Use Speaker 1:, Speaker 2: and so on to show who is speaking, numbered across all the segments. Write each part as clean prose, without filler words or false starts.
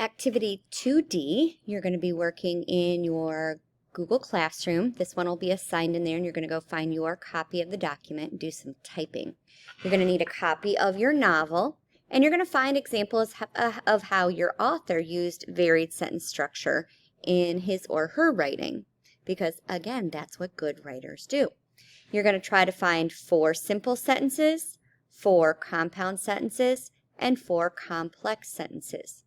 Speaker 1: Activity 2D, you're going to be working in your Google Classroom. This one will be assigned in there, and you're going to go find your copy of the document and do some typing. You're going to need a copy of your novel, and you're going to find examples of how your author used varied sentence structure in his or her writing, because again, that's what good writers do. You're going to try to find 4 simple sentences, 4 compound sentences, and 4 complex sentences.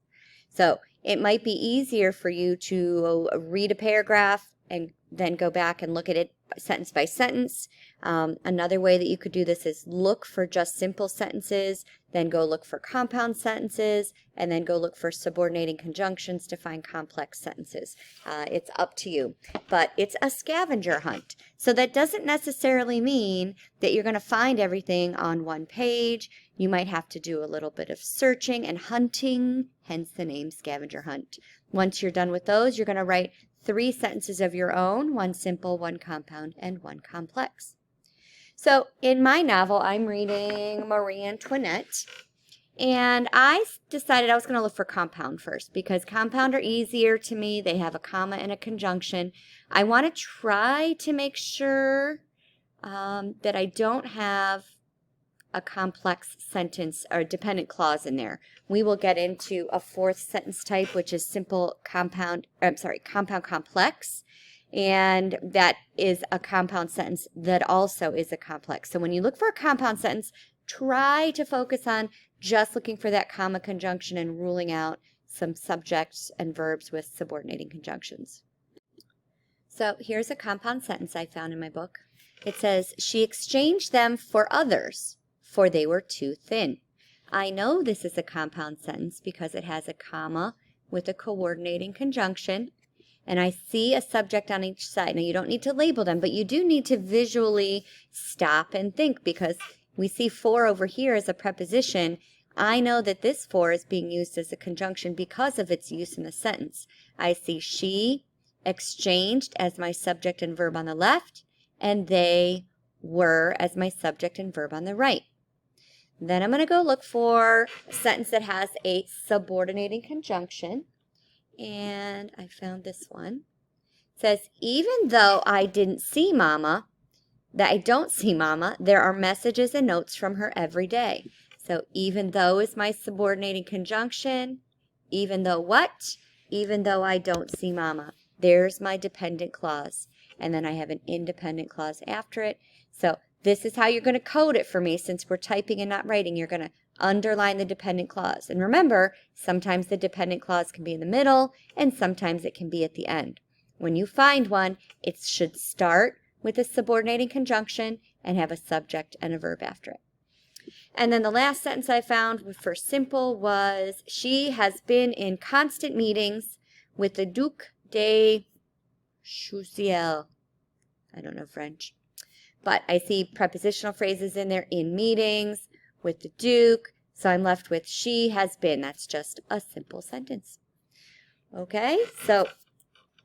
Speaker 1: So it might be easier for you to read a paragraph and then go back and look at it sentence by sentence. Another way that you could do this is look for just simple sentences, then go look for compound sentences, and then go look for subordinating conjunctions to find complex sentences. It's up to you, but it's a scavenger hunt. So that doesn't necessarily mean that you're going to find everything on one page. You might have to do a little bit of searching and hunting, hence the name scavenger hunt. Once you're done with those, you're going to write 3 sentences of your own, 1 simple, 1 compound, and 1 complex. So in my novel, I'm reading Marie Antoinette, and I decided I was going to look for compound first because compound are easier to me. They have a comma and a conjunction. I want to try to make sure that I don't have a complex sentence or dependent clause in there. We will get into a 4th sentence type, which is compound complex, and that is a compound sentence that also is a complex. So when you look for a compound sentence, try to focus on just looking for that comma conjunction and ruling out some subjects and verbs with subordinating conjunctions. So here's a compound sentence I found in my book. It says, "She exchanged them for others, for they were too thin." I know this is a compound sentence because it has a comma with a coordinating conjunction, and I see a subject on each side. Now, you don't need to label them, but you do need to visually stop and think because we see for over here as a preposition. I know that this for is being used as a conjunction because of its use in the sentence. I see she exchanged as my subject and verb on the left, and they were as my subject and verb on the right. Then I'm going to go look for a sentence that has a subordinating conjunction. And I found this one. It says, "Even though I don't see Mama, there are messages and notes from her every day." So even though is my subordinating conjunction. Even though what? Even though I don't see Mama. There's my dependent clause. And then I have an independent clause after it. So this is how you're going to code it for me. Since we're typing and not writing, you're going to underline the dependent clause. And remember, sometimes the dependent clause can be in the middle, and sometimes it can be at the end. When you find one, it should start with a subordinating conjunction and have a subject and a verb after it. And then the last sentence I found for simple was, "She has been in constant meetings with the Duc de Choiseul." I don't know French. But I see prepositional phrases in there, in meetings, with the Duke. So I'm left with she has been. That's just a simple sentence. Okay, so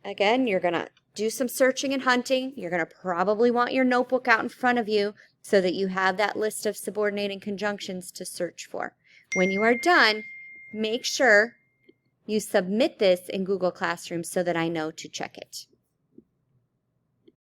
Speaker 1: again, you're going to do some searching and hunting. You're going to probably want your notebook out in front of you so that you have that list of subordinating conjunctions to search for. When you are done, make sure you submit this in Google Classroom so that I know to check it.